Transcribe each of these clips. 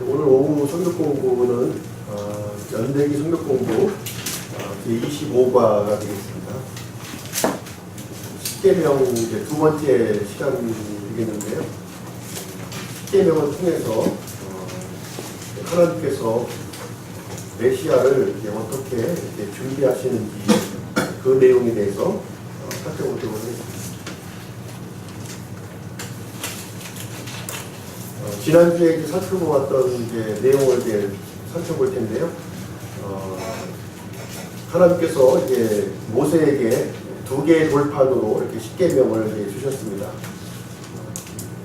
오늘 오후 성경 공부는 연대기 성경 공부 제25과가 되겠습니다. 십계명 이제 두 번째 시간 되겠는데요. 십계명을 통해서 하나님께서 메시아를 이제 어떻게 이제 준비하시는지 그 내용에 대해서 살펴보도록 하겠습니다. 지난주에 이제 살펴보았던 이제 내용을 이제 살펴볼 텐데요. 하나님께서 이제 모세에게 두 개의 돌판으로 이렇게 십계명을 이제 주셨습니다.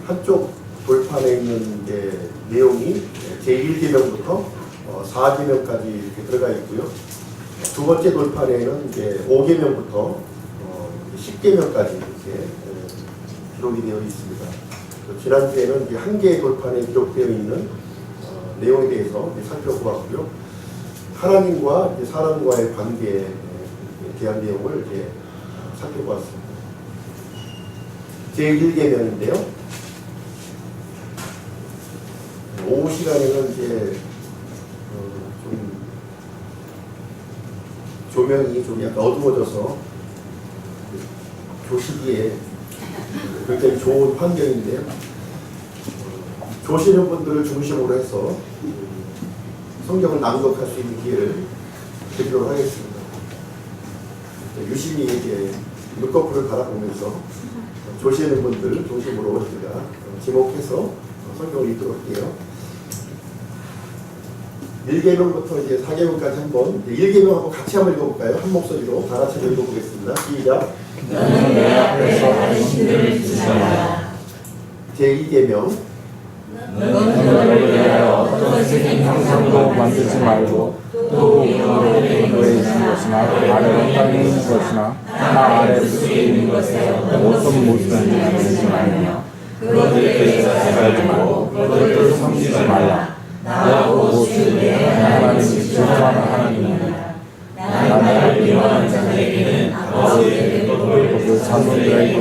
한쪽 돌판에 있는 이제 내용이 제1계명부터 4계명까지 이렇게 들어가 있고요. 두 번째 돌판에는 이제 5계명부터 10계명까지 이렇게 기록이 되어 있습니다. 지난주에는 이제 한 개의 돌판에 기록되어 있는 내용에 대해서 살펴보았고요. 하나님과 이제 사람과의 관계에 대한 내용을 이제 살펴보았습니다. 제1계명인데요. 오후 시간에는 이제 좀 조명이 좀 약간 어두워져서 조시기에 굉장히 좋은 환경인데요. 조시는 분들을 중심으로 해서 성경을 낭독할 수 있는 기회를 드리도록 하겠습니다. 유심히 이제 눈꺼풀을 바라보면서 조시는 분들을 중심으로 제가 지목해서 성경을 읽도록 할게요. 1계명부터 이제 4계명까지 한번 1계명하고 같이 한번 읽어볼까요? 한 목소리로 다 같이 읽어보겠습니다. 시작. 너는 내 앞에서 당신들을 주시라. 제2계명 너는 너를 위하여 어떤 색인 형상도 만들지 말고 또 위에 있는 것이나 아래 땅에 있는 것이나 땅 아래 숲에 있는 것에 어떤 모습인지 만들지 말며 그것들을 제사하지 말고 그것들을 섬기지 말라. 나하고 주의 하나님 질투하는 하나님이니라. 나를 미워하는 자들에게는 아버지의 그 자손들에게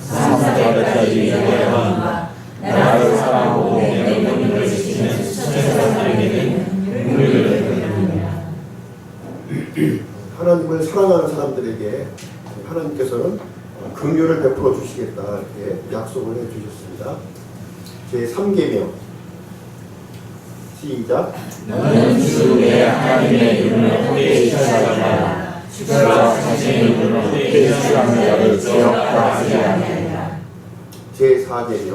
3,400까지 이르리라. 나를 사랑하고 내 명령을 지키는 수천의 사람들에게는 긍휼을 베푸느니라. 하나님을 사랑하는 사람들에게 하나님께서는 긍휼을 베풀어 주시겠다 이렇게 약속을 해주셨습니다. 제3계명 시작. 너는 주의 하나님의 이름을 헛되이 취하지 말라. 주가 자신의 이름을 헛되이 취하는 자를 기억하지 아니하리라. 제4계명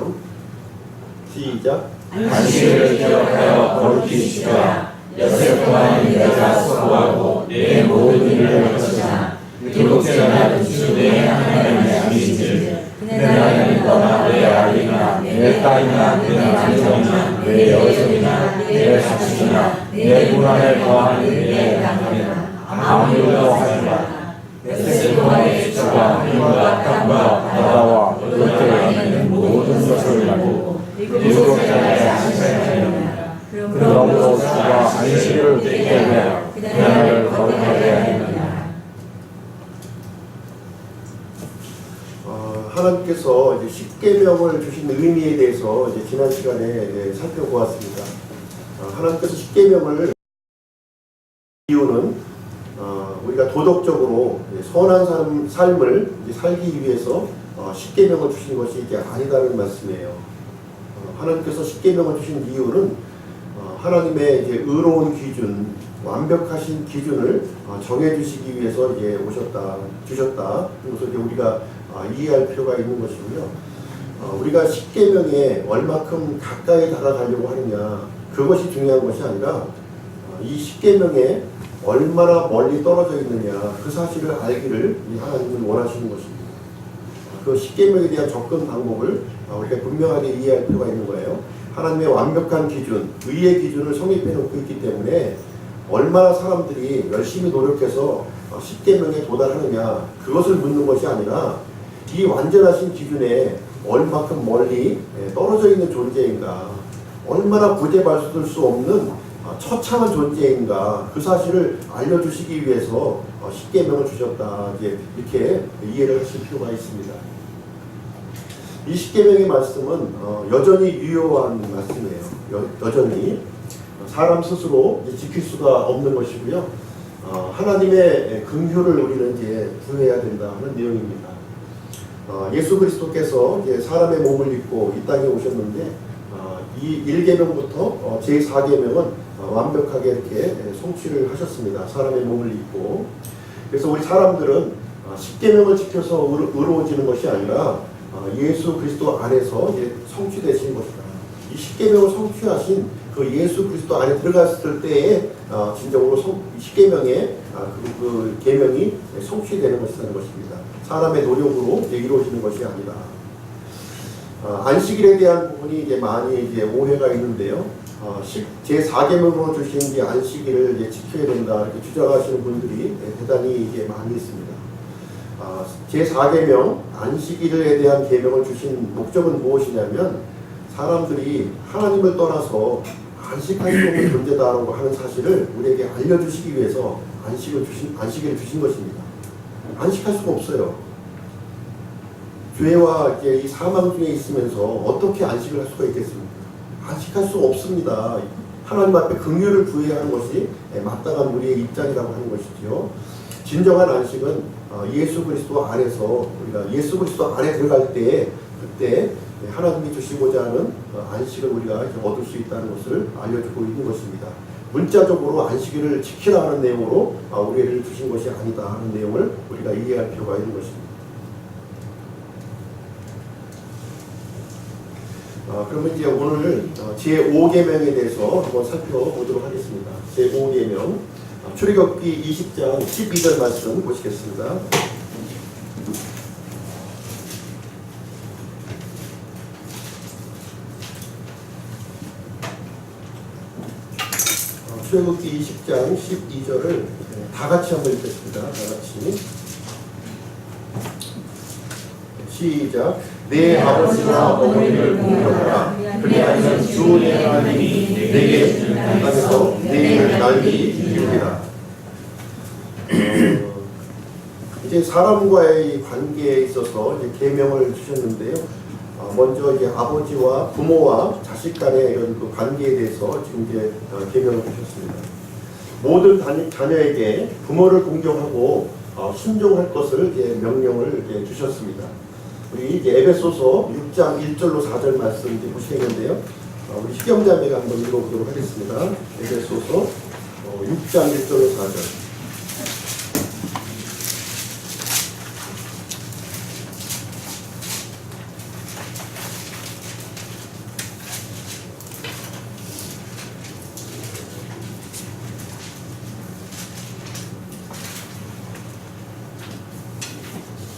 시작. 안식일을 기억하여 거룩히 지켜라. 여섯 동안 내가 수고하고 내 모든 일을 할 것이나 일곱째 날은 주의 하나님의 안식일. 그날에는 너나 내 아이나 내 딸이나 내 남종이나 내 여종이나 내 자식이나 내 문 안에 거하는 내 남편이나 아무 일도 하지 마라. 내 주와 하늘과 땅과 바다와 그들 안에 있는 모든 것을 가지고 일곱째 날에 안식하리라. 그러므로 주가 안식일을 지키되 그날을 거룩하게 하리라. 하나님께서 이제 십계명을 주신 의미에 대해서 이제 지난 시간에 살펴보았습니다. 하나님께서 십계명을 이유는 우리가 도덕적으로 선한 삶을 살기 위해서 십계명을 주신 것이 이게 아니다는 말씀이에요. 하나님께서 십계명을 주신 이유는 하나님의 이제 의로운 기준, 완벽하신 기준을 정해주시기 위해서 이제 주셨다. 그래서 우리가 이해할 필요가 있는 것이고요. 우리가 십계명에 얼마큼 가까이 다가가려고 하느냐, 그것이 중요한 것이 아니라 이 십계명에 얼마나 멀리 떨어져 있느냐, 그 사실을 알기를 하나님은 원하시는 것입니다. 그 십계명에 대한 접근 방법을 우리가 분명하게 이해할 필요가 있는 거예요. 하나님의 완벽한 기준, 의의 기준을 성립해 놓고 있기 때문에 얼마나 사람들이 열심히 노력해서 십계명에 도달하느냐, 그것을 묻는 것이 아니라 이 완전하신 기준에 얼마큼 멀리 떨어져 있는 존재인가, 얼마나 구제받을 수 없는 처참한 존재인가, 그 사실을 알려주시기 위해서 십계명을 주셨다, 이렇게 이해를 하실 필요가 있습니다. 이 십계명의 말씀은 여전히 유효한 말씀이에요. 여전히 사람 스스로 이제 지킬 수가 없는 것이고요. 하나님의 긍휼을 우리는 이제 구해야 된다 하는 내용입니다. 예수 그리스도께서 이제 사람의 몸을 입고 이 땅에 오셨는데 이 1계명부터 제4계명은 완벽하게 이렇게 성취를 하셨습니다. 사람의 몸을 입고. 그래서 우리 사람들은 10계명을 지켜서 의로워지는 것이 아니라 예수 그리스도 안에서 이제 성취되신 것이다. 이 10계명을 성취하신 그 예수 그리스도 안에 들어갔을 때에 진정으로 10계명의 그 계명이 성취되는 것이라는 것입니다. 사람의 노력으로 이루어지는 것이 아니다. 안식일에 대한 부분이 이제 많이 이제 오해가 있는데요. 제4계명으로 주신 이 안식일을 이제 지켜야 된다 이렇게 주장하시는 분들이 대단히 이제 많이 있습니다. 제4계명 안식일에 대한 계명을 주신 목적은 무엇이냐면 사람들이 하나님을 떠나서 안식할 수 없는 존재다라고 하는 사실을 우리에게 알려주시기 위해서 안식일을 주신 것입니다. 안식할 수가 없어요. 죄와 이제 이 사망 중에 있으면서 어떻게 안식을 할 수가 있겠습니까? 안식할 수 없습니다. 하나님 앞에 긍휼을 구해야 하는 것이 마땅한 우리의 입장이라고 하는 것이죠. 진정한 안식은 예수 그리스도 안에서 우리가 예수 그리스도 안에 들어갈 때 그때 하나님이 주시고자 하는 안식을 우리가 얻을 수 있다는 것을 알려주고 있는 것입니다. 문자적으로 안식일을 지키라는 내용으로 우리를 주신 것이 아니다 하는 내용을 우리가 이해할 필요가 있는 것입니다. 그러면 이제 오늘 제5계명에 대해서 한번 살펴보도록 하겠습니다. 제5계명 출애굽기 20장 12절 말씀 보시겠습니다. 출애굽기 20장 12절을 다 같이 한번 읽겠습니다. 다 같이 시작. 내 아버지와 어머니를 공경하라. 그리하면 주 내 하나님이 내게 주는 땅에서 내 날이 이루리라. 이제 사람과의 관계에 있어서 이제 계명을 주셨는데요. 먼저 이제 아버지와 부모와 자식 간의 이런 그 관계에 대해서 지금 이제 계명을 주셨습니다. 모든 자녀에게 부모를 공경하고 순종할 것을 이제 명령을 이제 주셨습니다. 우리 이제 에베소서 6장 1절로 4절 말씀 이제 보시겠는데요. 우리 시경자매가 한번 읽어보도록 하겠습니다. 에베소서 6장 1절로 4절.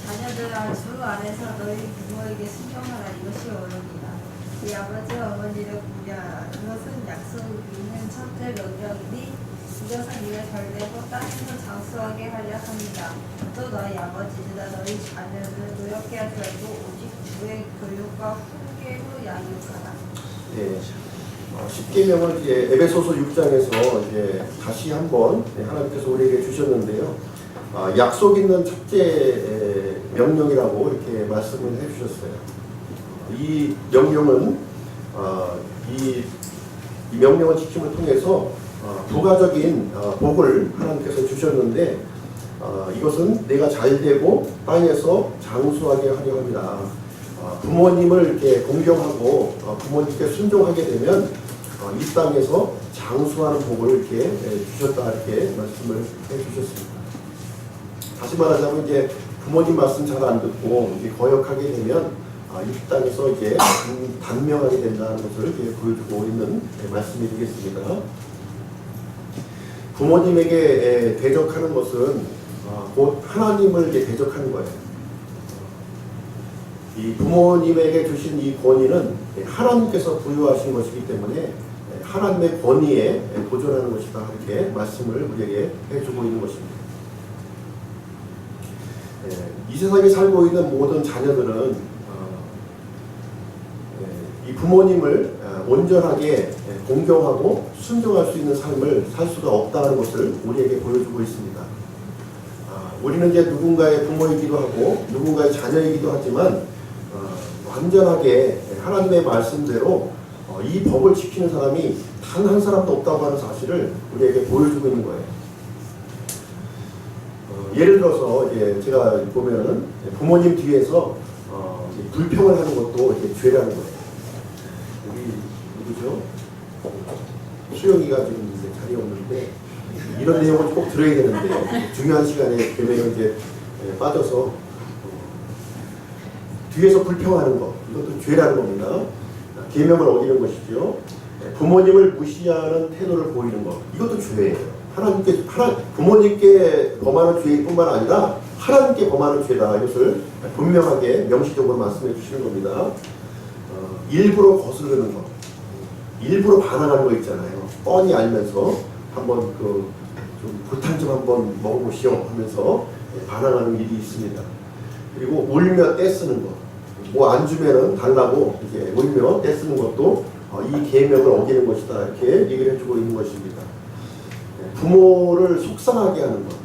자녀들아 주 안에서 너희 부모에게 순종하라. 이것이 옳으니라. 네 아버지와 어머니를 공경하라. 그것은 약속 있는 첫째 명령이니 이것은 네가 잘되고 땅에서 장수하게 하려 합니다. 또 너희 아버지들아 너희 자녀를 노엽게 하지 말고 오직 주의 교육과 훈계로 양육하라. 네. 10계명을 이제 에베소서 6장에서 이제 다시 한번 하나님께서 우리에게 주셨는데요. 약속 있는 첫째 명령이라고 이렇게 말씀을 해주셨어요. 이 명령은 이 명령을 지킴을 통해서 부가적인 복을 하나님께서 주셨는데 이것은 내가 잘되고 땅에서 장수하게 하려 합니다. 부모님을 이렇게 공경하고 부모님께 순종하게 되면 이 땅에서 장수하는 복을 이렇게 주셨다 이렇게 말씀을 해주셨습니다. 다시 말하자면 이제 부모님 말씀 잘 안 듣고 이제 거역하게 되면 이 땅에서 이제 단명하게 된다는 것을 이제 보여주고 있는 말씀이 되겠습니다. 부모님에게 대적하는 것은 곧 하나님을 이제 대적하는 거예요. 이 부모님에게 주신 이 권위는 하나님께서 부여하신 것이기 때문에 하나님의 권위에 도전하는 것이다 이렇게 말씀을 우리에게 해주고 있는 것입니다. 이 세상에 살고 있는 모든 자녀들은 이 부모님을 온전하게 공경하고 순종할 수 있는 삶을 살 수가 없다는 것을 우리에게 보여주고 있습니다. 우리는 이제 누군가의 부모이기도 하고 누군가의 자녀이기도 하지만 완전하게 하나님의 말씀대로 이 법을 지키는 사람이 단 한 사람도 없다고 하는 사실을 우리에게 보여주고 있는 거예요. 예를 들어서 이제 제가 보면은 부모님 뒤에서 불평을 하는 것도 이렇게 죄라는 거예요. 여기 누구죠? 수영이가 지금 이제 자리에 없는데 이런 내용을 꼭 들어야 되는데 중요한 시간에 되면 이제 빠져서 뒤에서 불평하는 것, 이것도 죄라는 겁니다. 계명을 어기는 것이죠. 부모님을 무시하는 태도를 보이는 것, 이것도 죄예요. 부모님께 범하는 죄일 뿐만 아니라 하나님께 범하는 죄다. 이것을 분명하게 명시적으로 말씀해 주시는 겁니다. 일부러 거스르는 것, 일부러 반항하는 거 있잖아요. 뻔히 알면서 한번 좀 불탄 좀 한번 먹어보시오 하면서 반항하는 일이 있습니다. 그리고 울며 떼쓰는 것, 뭐 안 주면은 달라고 이제 울며 떼쓰는 것도 이 계명을 어기는 것이다. 이렇게 얘기를 해주고 있는 것입니다. 부모를 속상하게 하는 것,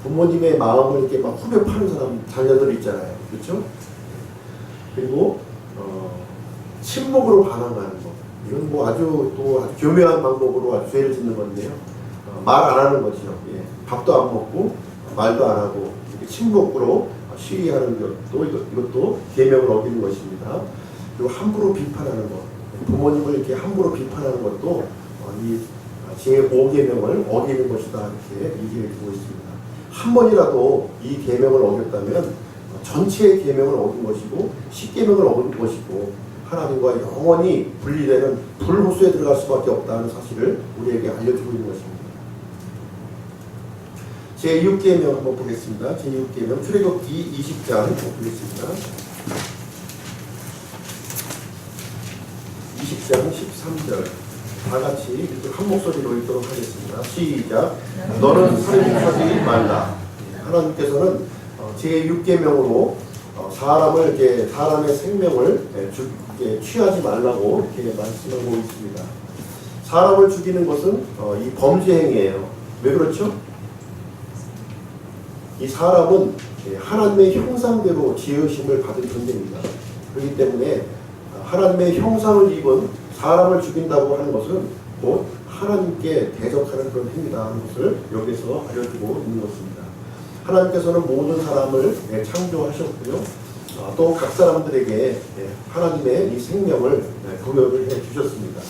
부모님의 마음을 이렇게 막 후벼 파는 사람, 자녀들 있잖아요. 그렇죠? 그리고 침묵으로 반항하는 것, 이건 뭐 아주 교묘한 방법으로 아주 죄를 짓는 건데요. 말 안 하는 거죠. 예. 밥도 안 먹고 말도 안 하고 침묵으로 시위하는 것도 이것도 계명을 어기는 것입니다. 그리고 함부로 비판하는 것, 부모님을 이렇게 함부로 비판하는 것도 이 제5계명을 어기는 것이다. 이렇게 얘기해 주고 있습니다. 한 번이라도 이 계명을 어겼다면 전체의 계명을 어긴 것이고 10계명을 어긴 것이고 하나님과 영원히 분리되는 불호수에 들어갈 수밖에 없다는 사실을 우리에게 알려주고 있는 것입니다. 제6계명 한번 보겠습니다. 제6계명 출애굽기 20장 보겠습니다. 20장 13절 다 같이 한 목소리로 읽도록 하겠습니다. 시작. 너는 살인하지 말라. 하나님께서는 제6계명으로 사람의 생명을 취하지 말라고 이렇게 말씀하고 있습니다. 사람을 죽이는 것은 이 범죄 행위예요. 왜 그렇죠? 이 사람은 하나님의 형상대로 지으심을 받은 존재입니다. 그렇기 때문에 하나님의 형상을 입은 사람을 죽인다고 하는 것은 곧 하나님께 대적하는 그런 행위라는 것을 여기서 알려주고 있는 것입니다. 하나님께서는 모든 사람을 창조하셨고요. 또 각 사람들에게 하나님의 이 생명을 부여를 해 주셨습니다.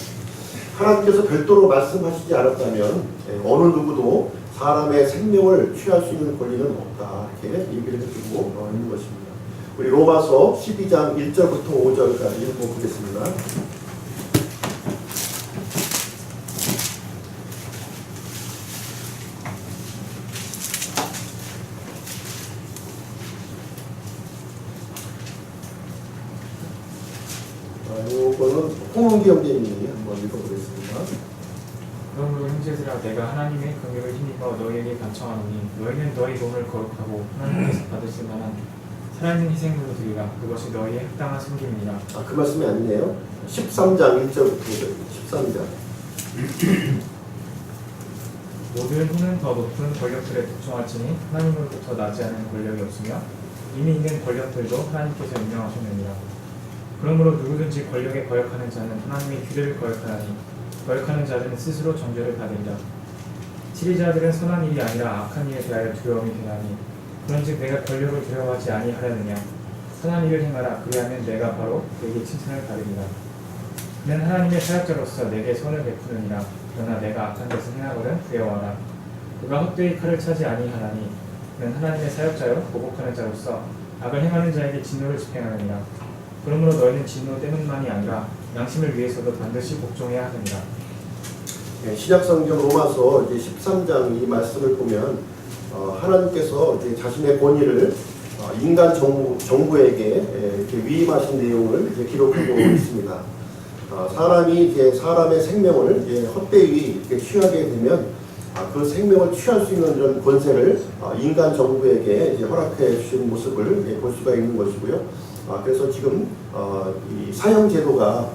하나님께서 별도로 말씀하시지 않았다면 어느 누구도 사람의 생명을 취할 수 있는 권리는 없다. 이렇게 얘기를 해주고 있는 것입니다. 우리 로마서 12장 1절부터 5절까지 한번 보겠습니다. 이거는 홍은기 형제님이 한번 읽어보겠습니다. 그러므로 형제들아 내가 하나님의 긍휼을 힘입어 너희에게 간청하노니 너희는 너희 몸을 거룩하고 하나님께서 받으실 만한 살아있는 희생물로 드리라. 그것이 너희의 합당한 섬김이니라. 그 말씀이 아니네요. 13장 1절부터 13장. 모든 후는 더 높은 권력들에 복종할지니 하나님으로부터 나지 않은 권력이 없으며 이미 있는 권력들도 하나님께서 임명하셨느니라. 그러므로 누구든지 권력에 거역하는 자는 하나님의 규례를 거역하나니 거역하는 자들은 스스로 정죄를 받으리라. 치리자들은 선한 일이 아니라 악한 일에 대하여 두려움이 되나니 그런즉 내가 권력을 두려워하지 아니하려느냐. 선한 일을 행하라. 그리하면 내가 바로 내게 칭찬을 받으리라. 그는 하나님의 사역자로서 내게 선을 베푸느니라. 그러나 내가 악한 것을 행하거든 두려워하라. 그가 헛되이 칼을 차지 아니하나니 그는 하나님의 사역자요 보복하는 자로서 악을 행하는 자에게 진노를 집행하느니라. 그러므로 너희는 진노 때문만이 아니라 양심을 위해서도 반드시 복종해야 하느니라. 신약성경 로마서 13장 이 말씀을 보면 하나님께서 이제 자신의 권위를 인간 정부에게 이렇게 위임하신 내용을 이제 기록하고 있습니다. 사람이 이제 사람의 생명을 이제 헛되이 이렇게 취하게 되면 그 생명을 취할 수 있는 이런 권세를 인간 정부에게 이제 허락해 주신 모습을 볼 수가 있는 것이고요. 그래서 지금 이 사형 제도가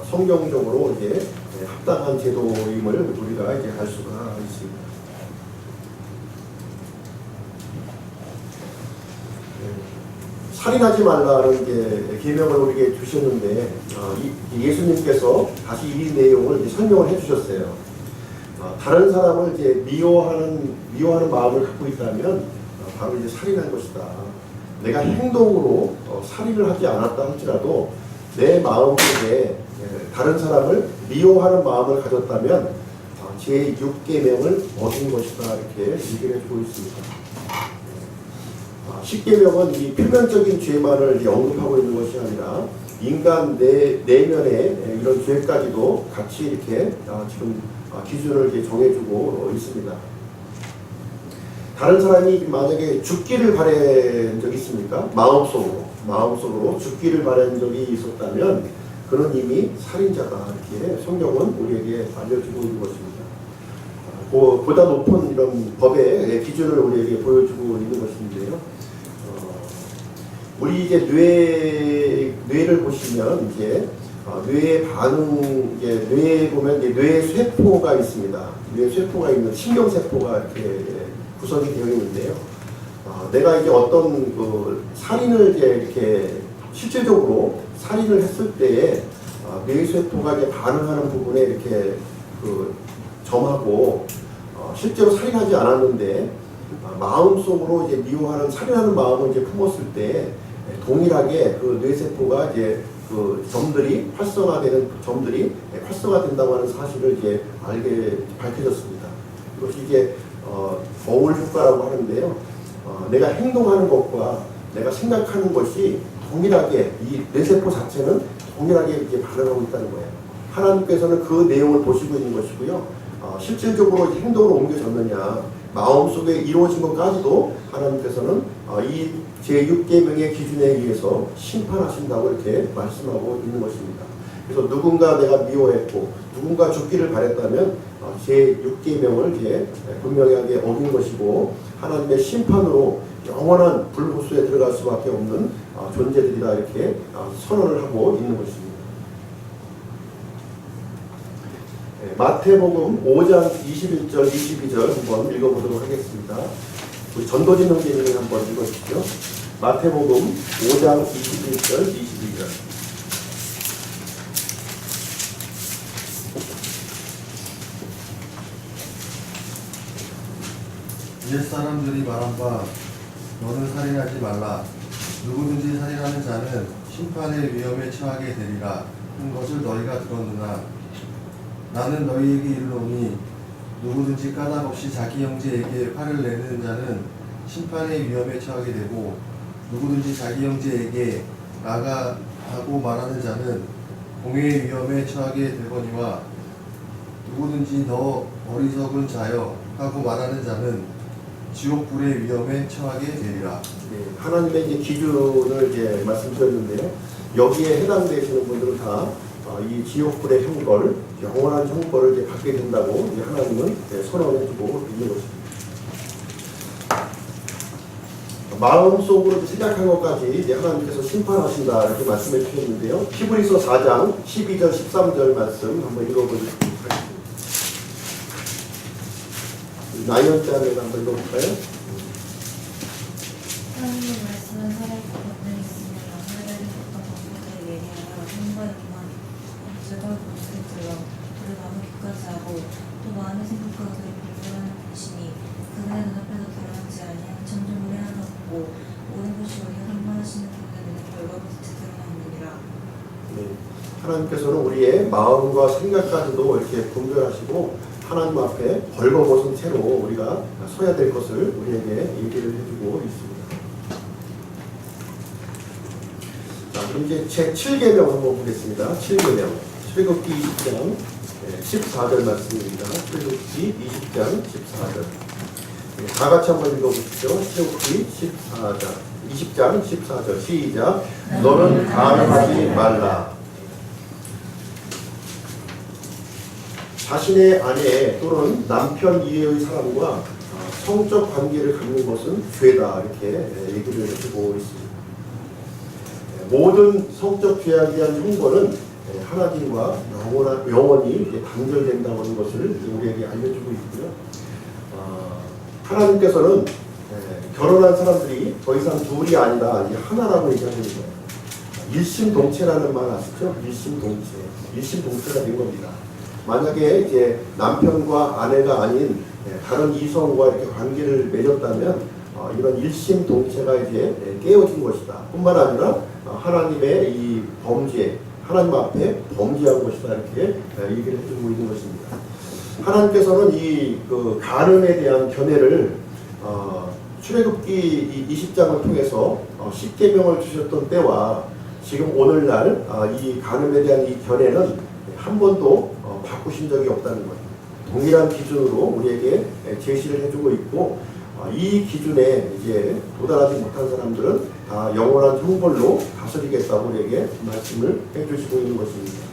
성경적으로 이제 합당한 제도임을 우리가 이제 알 수가 있습니다. 살인하지 말라는 이제 계명을 우리에게 주셨는데 예수님께서 다시 이 내용을 이제 설명을 해주셨어요. 다른 사람을 이제 미워하는 마음을 갖고 있다면 바로 이제 살인한 것이다. 내가 행동으로 살인을 하지 않았다 할지라도 내 마음속에 다른 사람을 미워하는 마음을 가졌다면 제 6계명을 어긴 것이다. 이렇게 얘기를 해주고 있습니다. 10계명은 이 표면적인 죄만을 이제 언급하고 있는 것이 아니라 인간 내면의 이런 죄까지도 같이 이렇게 지금 기준을 이제 정해주고 있습니다. 다른 사람이 만약에 죽기를 바란 적이 있습니까? 마음속으로 죽기를 바란 적이 있었다면 그는 이미 살인자다. 이렇게 성경은 우리에게 알려주고 있는 것입니다. 보다 높은 이런 법의 기준을 우리에게 보여주고 있는 것인데요. 우리 이제 뇌를 보시면 이제 뇌의 반응, 이제 뇌에 보면 이제 뇌 쇠포가 있습니다. 뇌 쇠포가 있는 신경세포가 이렇게 구성이 되어 있는데요. 내가 이제 어떤 살인을 이제 이렇게 실질적으로 살인을 했을 때에 뇌 쇠포가 이제 반응하는 부분에 이렇게 점하고 실제로 살인하지 않았는데 마음속으로 이제 미워하는 살인하는 마음을 이제 품었을 때 동일하게 그 뇌세포가 이제 그 점들이 활성화되는 점들이 활성화된다고 하는 사실을 이제 밝혀졌습니다. 이것이 이제 거울 효과라고 하는데요. 내가 행동하는 것과 내가 생각하는 것이 동일하게 이 뇌세포 자체는 동일하게 이렇게 반응하고 있다는 거예요. 하나님께서는 그 내용을 보시고 있는 것이고요. 실질적으로 행동으로 옮겨졌느냐, 마음속에 이루어진 것까지도 하나님께서는 이 제6계명의 기준에 의해서 심판하신다고 이렇게 말씀하고 있는 것입니다. 그래서 누군가 내가 미워했고 누군가 죽기를 바랬다면 제6계명을 이제 분명하게 어긴 것이고 하나님의 심판으로 영원한 불호수에 들어갈 수밖에 없는 존재들이다 이렇게 선언을 하고 있는 것입니다. 마태복음 5장 21절 22절 한번 읽어보도록 하겠습니다. 우리 전도진 형제님이 한번 읽어주시죠. 마태복음 5장 21절 22절. 옛사람들이 말한 바 너는 살인하지 말라. 누구든지 살인하는 자는 심판의 위험에 처하게 되리라 한 것을 너희가 들었느나 나는 너희에게 이르노니 누구든지 까닭없이 자기 형제에게 화를 내는 자는 심판의 위험에 처하게 되고 누구든지 자기 형제에게 나가 하고 말하는 자는 공회의 위험에 처하게 되거니와 누구든지 너 어리석은 자여 하고 말하는 자는 지옥불의 위험에 처하게 되리라. 하나님의 이제 기준을 이제 말씀드렸는데요. 여기에 해당되시는 분들은 다 이 지옥불의 형벌, 영원한 형벌을 이제 받게 된다고 이제 하나님은 선언해주고 있는 것입니다. 마음속으로 생각한 것까지 이제 하나님께서 심판하신다 이렇게 말씀해 주셨는데요. 히브리서 4장 12절 13절 말씀 한번 읽어보도록 하겠습니다. 나연자를 한번 읽어볼까요? 하나님의 말씀은 살아있고 권능이 있으며 하늘의 어떤 방법에 예리하여 힘과 영광 언제가 무엇을들어 그를 마음을 깊까지 하고 또 마음의 생각과 그를 분별하는 분이시니 그들의 눈앞에서 드러나지 아니한 천조물이 하나도 없고 모든 것이 우리가 한반하시는 분의 눈에 벌거벗이 드러나느니라. 하나님께서는 우리의 마음과 생각까지도 이렇게 분별하시고 하나님 앞에 벌거벗은 채로 우리가 서야 될 것을 우리에게 얘기를 해주고 있습니다. 자, 그럼 이제 제7계명 한번 보겠습니다. 7계명. 출애굽기 20장 14절 말씀입니다. 출애굽기 20장 14절. 다 같이 한번 읽어보시죠. 출애굽기 20장 14절 시작. 너는 가늠하지 말라. 자신의 아내 또는 남편 이외의 사람과 성적 관계를 갖는 것은 죄다 이렇게 얘기를 해주고 있습니다. 모든 성적 죄악에 대한 형벌은 하나님과 영원히 단절된다는 것을 우리에게 알려주고 있고요. 하나님께서는 결혼한 사람들이 더 이상 둘이 아니라 이제 하나라고 얘기하는 거예요. 일심동체라는 말 아시죠? 일심동체. 일심동체가 된 겁니다. 만약에 이제 남편과 아내가 아닌 다른 이성과 이렇게 관계를 맺었다면 이런 일심동체가 이제 깨어진 것이다. 뿐만 아니라 하나님의 이 범죄, 하나님 앞에 범죄한 것이다. 이렇게 얘기를 해주고 있는 것입니다. 하나님께서는 이 그 간음에 대한 견해를 출애굽기 20장을 통해서 10계명을 주셨던 때와 지금 오늘날 이 간음에 대한 이 견해는 한 번도 바꾸신 적이 없다는 거예요. 동일한 기준으로 우리에게 제시를 해주고 있고 이 기준에 이제 도달하지 못한 사람들은 다 영원한 형벌로 다스리겠다고 우리에게 말씀을 해주시고 있는 것입니다.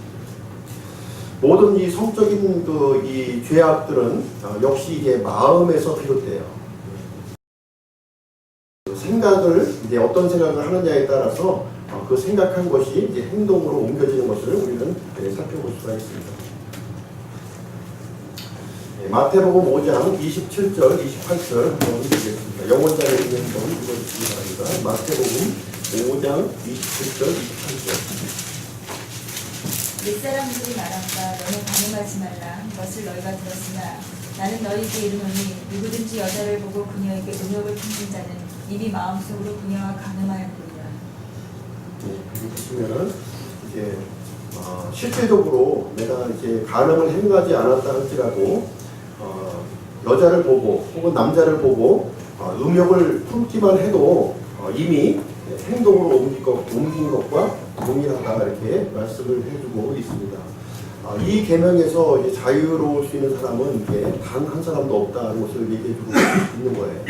모든 이 성적인 이 죄악들은 역시 이제 마음에서 비롯돼요. 생각을 이제 어떤 생각을 하느냐에 따라서 그 생각한 것이 이제 행동으로 옮겨지는 것을 우리는 살펴볼 수가 있습니다. 마태복음 5장 27절, 28절 한번 읽겠습니다. 영원자를 읽는 분 읽어주시기 바랍니다. 마태복음 5장 27절, 28절. 옛사람들이 말한다. 너는 간음하지 말라 한 것을 너희가 들었으나 나는 너희에게 이르노니 누구든지 여자를 보고 그녀에게 음욕을 품는 자는 이미 마음속으로 그녀와 간음하였느니라. 보시면은 이제 실제적으로 내가 이제 간음을 행하지 않았다 할지라도 여자를 보고 혹은 남자를 보고 음욕을 품기만 해도 이미 행동으로 옮긴 것과 동일하다 이렇게 말씀을 해주고 있습니다. 이 계명에서 이제 자유로울 수 있는 사람은 이제 단 한 사람도 없다는 것을 얘기해주고 있는 거예요.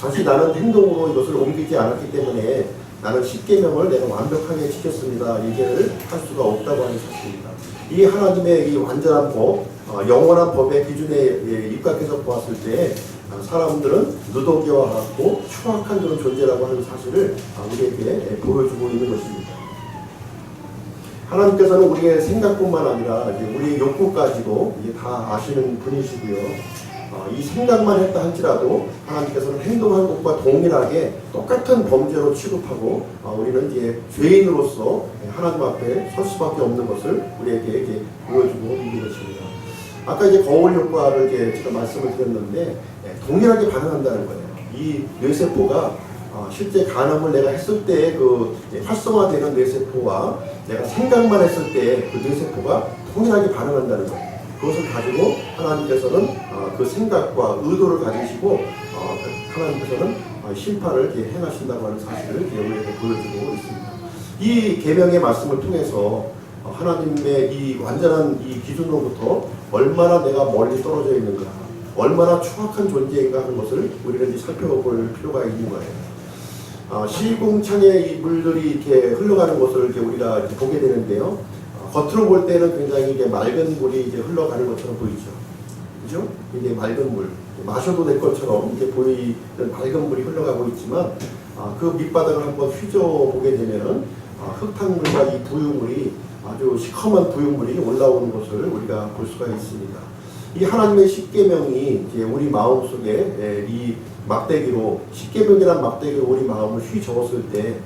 다시 나는 행동으로 이것을 옮기지 않았기 때문에 나는 10계명을 내가 완벽하게 지켰습니다. 얘기를 할 수가 없다고 하는 사실입니다. 이 하나님의 이 완전한 법, 영원한 법의 기준에 입각해서 보았을 때 사람들은 누더기와 같고 추악한 그런 존재라고 하는 사실을 우리에게 보여주고 있는 것입니다. 하나님께서는 우리의 생각뿐만 아니라 이제 우리의 욕구까지도 이제 다 아시는 분이시고요. 이 생각만 했다 할지라도 하나님께서는 행동한 것과 동일하게 똑같은 범죄로 취급하고 우리는 이제 죄인으로서 하나님 앞에 설 수밖에 없는 것을 우리에게 이제 보여주고 있는 것입니다. 아까 이제 거울 효과를 이제 제가 말씀을 드렸는데 동일하게 반응한다는 거예요. 이 뇌세포가 실제 간암을 내가 했을 때 그 활성화되는 뇌세포와 내가 생각만 했을 때 그 뇌세포가 동일하게 반응한다는 거예요. 그것을 가지고 하나님께서는 그 생각과 의도를 가지시고 하나님께서는 심판을 행하신다고 하는 사실을 우리에게 보여주고 있습니다. 이 계명의 말씀을 통해서 하나님의 이 완전한 이 기준으로부터 얼마나 내가 멀리 떨어져 있는가, 얼마나 추악한 존재인가 하는 것을 우리는 이제 살펴볼 필요가 있는 거예요. 시궁창의 이 물들이 이렇게 흘러가는 것을 이제 우리가 이렇게 보게 되는데요. 겉으로 볼 때는 굉장히 이제 맑은 물이 이제 흘러가는 것처럼 보이죠. 그죠? 이게 맑은 물, 마셔도 될 것처럼 이제 보이는 맑은 물이 흘러가고 있지만, 그 밑바닥을 한번 휘저어보게 되면은, 흙탕물과 이 부유물이 아주 시커먼 부유물이 올라오는 것을 우리가 볼 수가 있습니다. 이 하나님의 10계명이 이제 우리 마음 속에 이 막대기로, 10계명이란 막대기로 우리 마음을 휘저었을 때,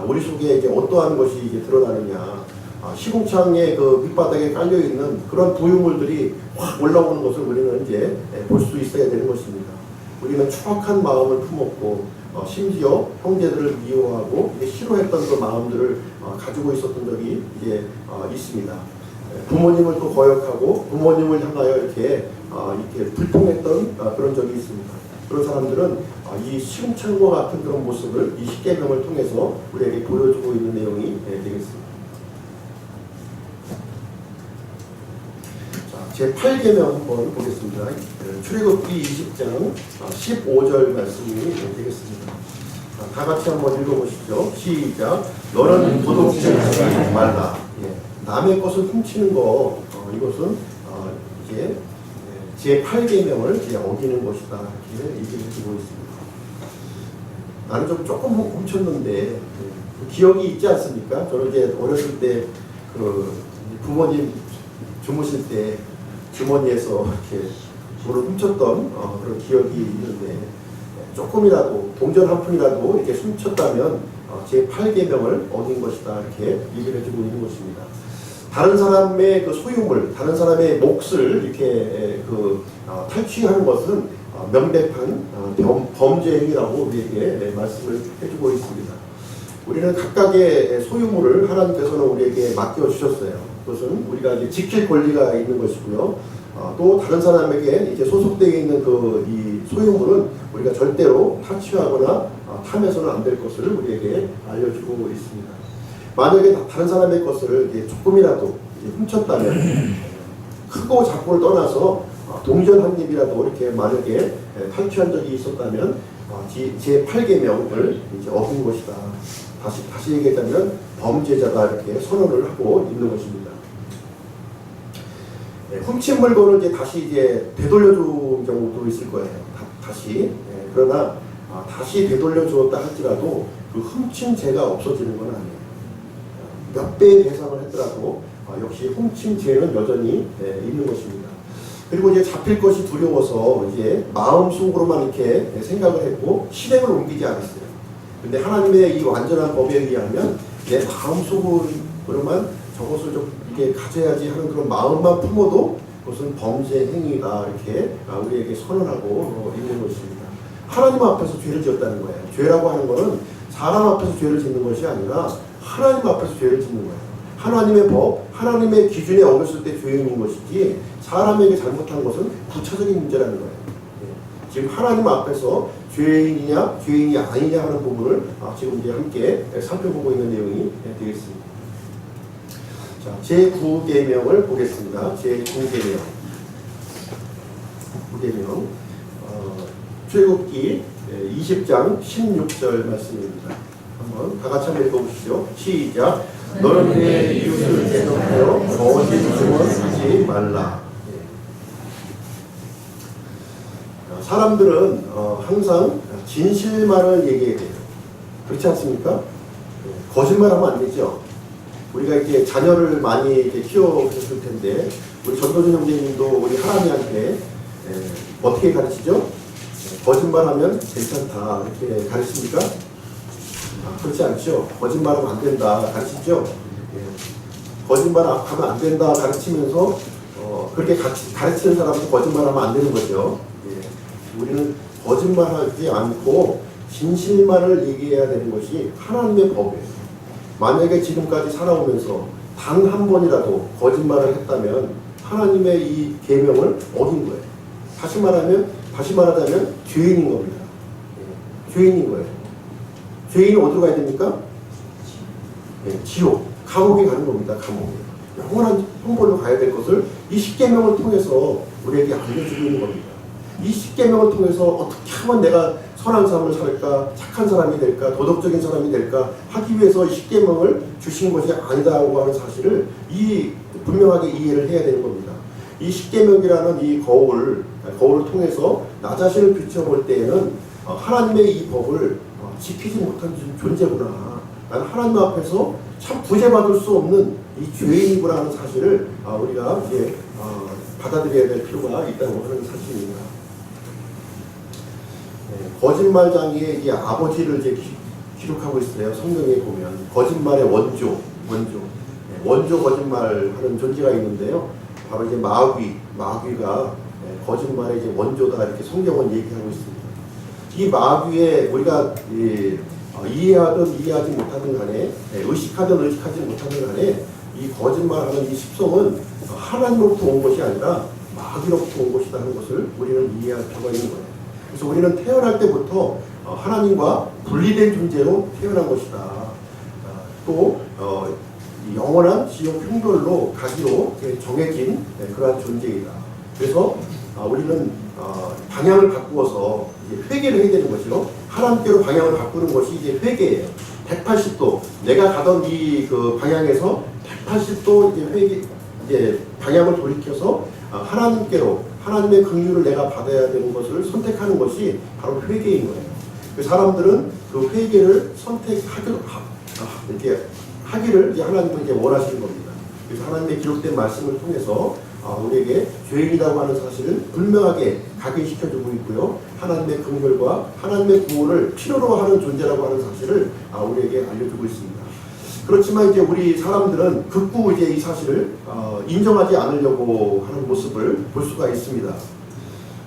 우리 속에 이제 어떠한 것이 이제 드러나느냐. 시궁창의 그 밑바닥에 깔려있는 그런 부유물들이 확 올라오는 것을 우리는 이제 볼 수 있어야 되는 것입니다. 우리는 추악한 마음을 품었고, 심지어 형제들을 미워하고 싫어했던 그 마음들을 가지고 있었던 적이 이제 있습니다. 부모님을 또 거역하고 부모님을 향하여 이렇게 불통했던 그런 적이 있습니다. 그런 사람들은 이 시궁창과 같은 그런 모습을 이 10계명을 통해서 우리에게 보여주고 있는 내용이 되겠습니다. 제8계명 한번 보겠습니다. 출애굽기 20장 15절 말씀이 되겠습니다. 다 같이 한번 읽어보시죠. 시작. 너는 도둑질을 하지 말라. 남의 것을 훔치는 거, 이것은 이제 제8계명을 어기는 것이다. 이렇게 얘기를 해주고 있습니다. 나는 좀 조금 훔쳤는데 기억이 있지 않습니까? 저는 이제 어렸을 때 그 부모님 주무실 때 주머니에서 이렇게 물을 훔쳤던 그런 기억이 있는데, 조금이라도 동전 한 푼이라도 이렇게 훔쳤다면 제 8계명을 어긴 것이다 이렇게 얘기를 해주고 있는 것입니다. 다른 사람의 그 소유물, 다른 사람의 몫을 이렇게 탈취하는 것은 명백한 범죄 행위라고 우리에게 말씀을 해주고 있습니다. 우리는 각각의 소유물을 하나님께서는 우리에게 맡겨주셨어요. 그것은 우리가 이제 지킬 권리가 있는 것이고요. 또 다른 사람에게 이제 소속되어 있는 이 소유물은 우리가 절대로 탈취하거나 탐해서는 안 될 것을 우리에게 알려주고 있습니다. 만약에 다른 사람의 것을 이제 조금이라도 이제 훔쳤다면 크고 작고를 떠나서 동전 한 입이라도 이렇게 만약에 탈취한 적이 있었다면 제 8계명을 이제 어긴 것이다. 다시 얘기하자면 범죄자다 이렇게 선언을 하고 있는 것입니다. 훔친 물건을 다시 되돌려준 경우도 있을 거예요. 다시. 그러나 다시 되돌려주었다 할지라도 그 훔친 죄가 없어지는 건 아니에요. 몇 배의 배상을 했더라도 역시 훔친 죄는 여전히 있는 것입니다. 그리고 이제 잡힐 것이 두려워서 이제 마음속으로만 이렇게 생각을 했고 실행을 옮기지 않았어요. 근데 하나님의 이 완전한 법에 의하면 내 마음속으로만 저것을 좀 이게 가져야지 하는 그런 마음만 품어도 그것은 범죄 행위다 이렇게 우리에게 선언하고 있는 것입니다. 하나님 앞에서 죄를 지었다는 거예요. 죄라고 하는 것은 사람 앞에서 죄를 짓는 것이 아니라 하나님 앞에서 죄를 짓는 거예요. 하나님의 법, 하나님의 기준에 어겼을 때 죄인인 것이지 사람에게 잘못한 것은 부차적인 문제라는 거예요. 지금 하나님 앞에서 죄인이냐 죄인이 아니냐 하는 부분을 지금 이제 함께 살펴보고 있는 내용이 되겠습니다. 자, 제9계명을 보겠습니다. 제9계명. 9계명. 출애굽기 20장 16절 말씀입니다. 한번 다 같이 한번 읽어보시죠. 시작. 너는 내 이웃을 대적하여 거짓 증언 하지 말라. 사람들은 항상 진실만을 얘기해야 돼요. 그렇지 않습니까? 거짓말하면 안 되죠. 우리가 이렇게 자녀를 많이 이렇게 키워보셨을 텐데 우리 전도준 형제님도 우리 하나님한테 어떻게 가르치죠? 거짓말하면 괜찮다 이렇게 가르칩니까? 그렇지 않죠. 거짓말하면 안 된다 가르치죠. 거짓말하면 안 된다 가르치면서 그렇게 가르치는 사람도 거짓말하면 안 되는 거죠. 우리는 거짓말하지 않고 진실만을 얘기해야 되는 것이 하나님의 법이에요. 만약에 지금까지 살아오면서 단 한 번이라도 거짓말을 했다면 하나님의 이 계명을 어긴 거예요. 다시 말하자면 죄인인 겁니다. 죄인인 거예요. 죄인이 어디로 가야 됩니까? 지옥, 감옥에 가는 겁니다. 감옥에. 영원한 형벌로 가야 될 것을 이 10계명을 통해서 우리에게 알려주고 있는 겁니다. 이 10계명을 통해서 어떻게 하면 내가 선한 삶을 살까, 착한 사람이 될까, 도덕적인 사람이 될까 하기 위해서 이 10계명을 주신 것이 아니다고 하는 사실을 분명하게 이해를 해야 되는 겁니다. 이 10계명이라는 이 거울을 통해서 나 자신을 비춰볼 때에는 하나님의 이 법을 지키지 못한 존재구나. 나는 하나님 앞에서 참 구제받을 수 없는 이 죄인이구나 하는 사실을 우리가 이제 받아들여야 될 필요가 있다고 하는 사실입니다. 거짓말장애의 이 아버지를 이제 기록하고 있어요. 성경에 보면 거짓말의 원조 거짓말하는 존재가 있는데요. 바로 이제 마귀가 거짓말의 이제 원조다 이렇게 성경은 얘기하고 있습니다. 이 마귀의 우리가 이해하든 이해하지 못하든 간에 의식하든 의식하지 못하든 간에 이 거짓말하는 이 습성은 하나님으로부터 온 것이 아니라 마귀로부터 온 것이다 하는 것을 우리는 이해할 필요가 있는 거예요. 그래서 우리는 태어날 때부터 하나님과 분리된 존재로 태어난 것이다. 또 영원한 지옥 형벌로 가기로 정해진 그러한 존재이다. 그래서 우리는 방향을 바꾸어서 이제 회개를 해야 되는 것이요. 하나님께로 방향을 바꾸는 것이 이제 회개예요. 180도 내가 가던 그 방향에서 180도 이제 방향을 돌이켜서 하나님께로 하나님의 긍휼을 내가 받아야 되는 것을 선택하는 것이 바로 회개인 거예요. 그 사람들은 그 회개를 하기를 이제 하나님은 이제 원하시는 겁니다. 그래서 하나님의 기록된 말씀을 통해서 우리에게 죄인이라고 하는 사실을 분명하게 각인시켜주고 있고요. 하나님의 긍휼과 하나님의 구원을 필요로 하는 존재라고 하는 사실을 우리에게 알려주고 있습니다. 그렇지만 이제 우리 사람들은 극구 이제 이 사실을 인정하지 않으려고 하는 모습을 볼 수가 있습니다.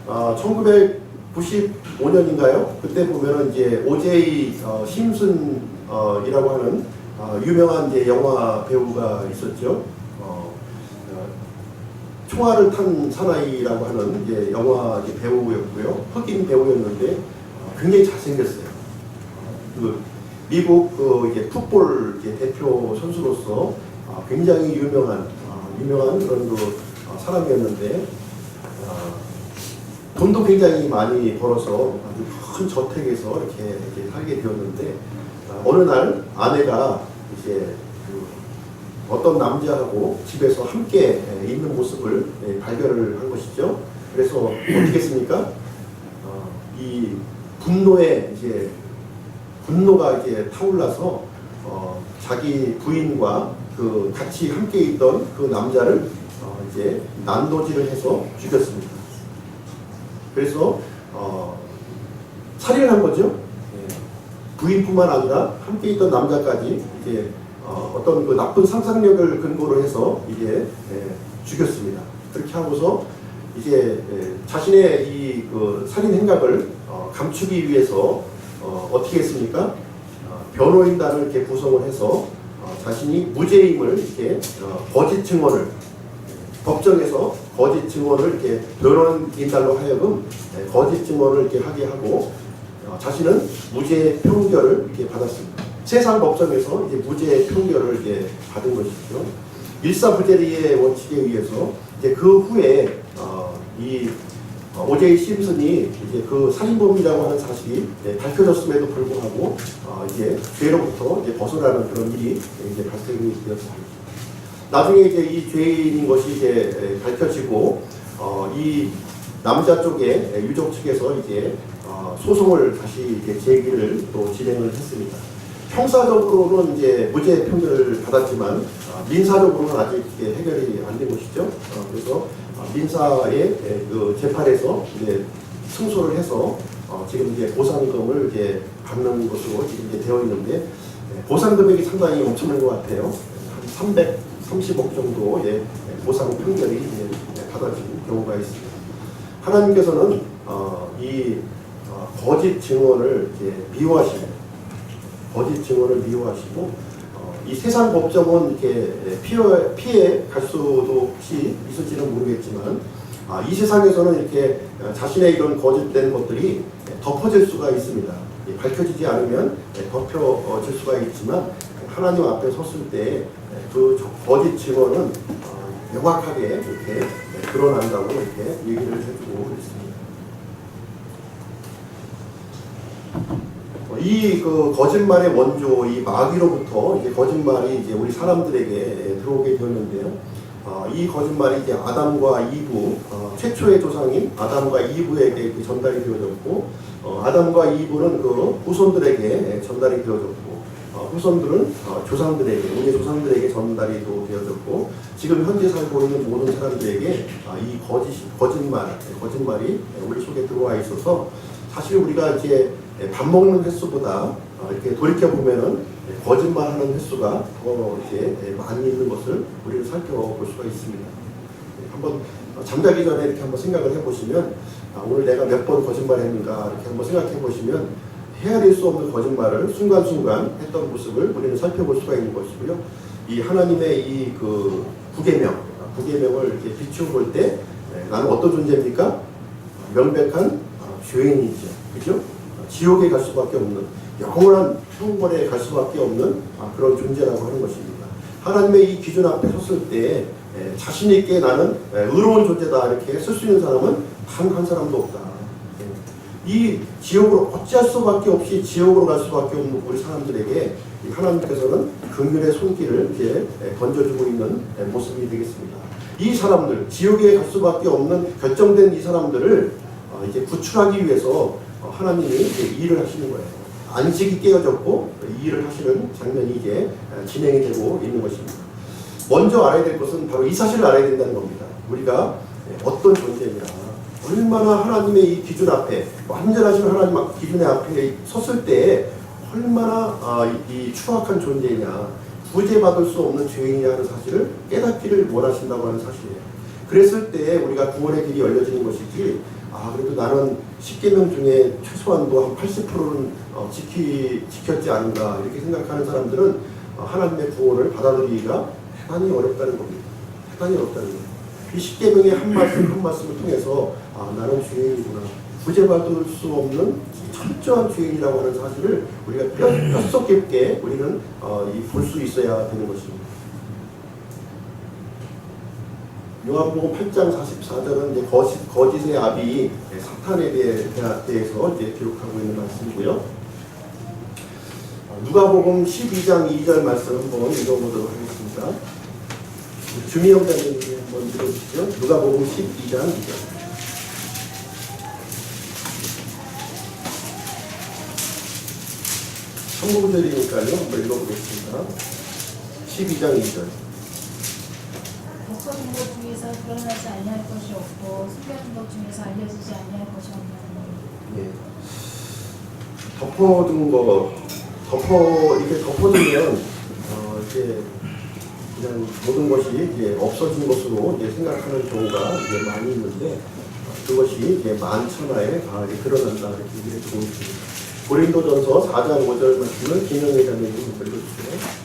1995년인가요? 그때 보면은 이제 오제이 심슨이라고 하는 유명한 이제 영화 배우가 있었죠. 총알을 탄 사나이라고 하는 이제 영화 이제 배우였고요. 흑인 배우였는데 굉장히 잘생겼어요. 미국 이제 풋볼 이제 대표 선수로서 굉장히 유명한 그런 사람이었는데 돈도 굉장히 많이 벌어서 아주 큰 저택에서 이렇게 살게 되었는데 어느 날 아내가 이제 어떤 남자하고 집에서 함께 있는 모습을 발견을 한 것이죠. 그래서 어떻게 했습니까? 이 분노가 이제 타올라서 자기 부인과 같이 함께 있던 그 남자를 이제 난도질을 해서 죽였습니다. 그래서 살인을 한 거죠. 부인뿐만 아니라 함께 있던 남자까지 이제 어떤 그 나쁜 상상력을 근거로 해서 이제 죽였습니다. 그렇게 하고서 이제 자신의 이 살인 행각을 감추기 위해서 어떻게 했습니까? 변호인단을 이렇게 구성을 해서 자신이 무죄임을 이렇게 거짓 증언을 법정에서 거짓 증언을 이렇게 변호인단으로 하여금 거짓 증언을 이렇게 하게 하고 자신은 무죄 판결을 이렇게 받았습니다. 세상 법정에서 이제 무죄 판결을 이제 받은 것이죠. 일사부재리의 원칙에 의해서 이제 그 후에 이 오제이 심슨이 이제 그 살인범이라고 하는 사실이 밝혀졌음에도 불구하고 이제 죄로부터 이제 벗어나는 그런 일이 이제 발생이 되었습니다. 나중에 이제 이 죄인인 것이 이제 밝혀지고 이 남자 쪽의 유족 측에서 이제 소송을 다시 이제 제기를 또 진행을 했습니다. 형사적으로는 이제 무죄 판결을 받았지만 민사적으로는 아직 이게 해결이 안 된 것이죠. 그래서 민사의 그 재판에서 이제 승소를 해서 지금 이제 보상금을 이제 받는 것으로 지금 이제 되어 있는데 보상 금액이 상당히 엄청난 것 같아요. 한 330억 정도의 보상 판결이 이제 받아진 경우가 있습니다. 하나님께서는 이 거짓 증언을 이제 미워하십니다. 거짓 증언을 미워하시고 이 세상 법정은 이렇게 피해 갈 수도 혹시 있을지는 모르겠지만 이 세상에서는 이렇게 자신의 이런 거짓된 것들이 덮어질 수가 있습니다. 밝혀지지 않으면 덮여질 수가 있지만 하나님 앞에 섰을 때 그 거짓 증언은 명확하게 이렇게 드러난다고 이렇게 얘기를 해주고 있습니다. 이 거짓말의 원조, 이 마귀로부터 이제 거짓말이 이제 우리 사람들에게 들어오게 되었는데요. 이 거짓말이 이제 아담과 이브, 최초의 조상인 아담과 이브에게 전달이 되어졌고, 아담과 이브는 그 후손들에게 전달이 되어졌고, 후손들은 조상들에게, 우리 조상들에게 전달이 또 되어졌고, 지금 현재 살고 있는 모든 사람들에게 이 거짓말이 우리 속에 들어와 있어서 사실 우리가 이제 밥 먹는 횟수보다 이렇게 돌이켜 보면은 거짓말하는 횟수가 더 이제 많이 있는 것을 우리는 살펴볼 수가 있습니다. 한번 잠자기 전에 이렇게 한번 생각을 해보시면 오늘 내가 몇 번 거짓말했는가 이렇게 한번 생각해 보시면 헤아릴 수 없는 거짓말을 순간순간 했던 모습을 우리는 살펴볼 수가 있는 것이고요. 이 하나님의 이 구계명을 이렇게 비추어 볼 때 나는 어떤 존재입니까? 명백한 죄인이죠. 그죠? 지옥에 갈 수밖에 없는, 영원한 형벌에 갈 수밖에 없는 그런 존재라고 하는 것입니다. 하나님의 이 기준 앞에 섰을 때 자신 있게 나는 의로운 존재다 이렇게 쓸 수 있는 사람은 단 한 사람도 없다. 이 지옥으로 어찌할 수밖에 없이 지옥으로 갈 수밖에 없는 우리 사람들에게 하나님께서는 긍휼의 손길을 이제 건져주고 있는 모습이 되겠습니다. 이 사람들, 지옥에 갈 수밖에 없는 결정된 이 사람들을 이제 구출하기 위해서 하나님이 이제 일을 하시는 거예요. 안식이 깨어졌고 이 일을 하시는 장면이 이제 진행이 되고 있는 것입니다. 먼저 알아야 될 것은 바로 이 사실을 알아야 된다는 겁니다. 우리가 어떤 존재냐, 얼마나 하나님의 이 기준 앞에, 완전하신 하나님 기준의 앞에 섰을 때 얼마나 이 추악한 존재냐, 구제받을 수 없는 죄인이냐 하는 사실을 깨닫기를 원하신다고 하는 사실이에요. 그랬을 때 우리가 구원의 길이 열려지는 것이지, 그래도 나는 10계명 중에 최소한도 한 80%는 지켰지 않은가 이렇게 생각하는 사람들은 하나님의 구원을 받아들이기가 대단히 어렵다는 겁니다. 대단히 어렵다는 거예요. 이 10계명의 한 말씀 한 말씀을 통해서 나는 죄인이구나, 구제받을 수 없는 철저한 죄인이라고 하는 사실을 우리가 뼛속 깊게 우리는 볼 수 있어야 되는 것입니다. 요한복음 8장 44절은 이제 거짓의 아비 사탄에 대해서 이제 기록하고 있는 말씀이고요. 누가복음 12장 2절 말씀 한번 읽어보도록 하겠습니다. 주미영 장님이 한번 읽어주시죠. 누가복음 12장 2절. 한국절이니까요. 한번 읽어보겠습니다. 12장 2절. 덮어둔 것 중에서 드러나지 아니할 것이 없고 숨겨진 것 중에서 알려지지 아니할 것이 없나니. 예. 덮어둔 거, 이렇게 덮어두면 이제 그냥 모든 것이 이제 없어진 것으로 이제 생각하는 경우가 이제 많이 있는데, 그것이 이제 만천하에 다 드러난다 이렇게 얘기해 주고 있습니다. 고린도전서 4장 5절 말씀을 김영희 장로님 읽어주세요.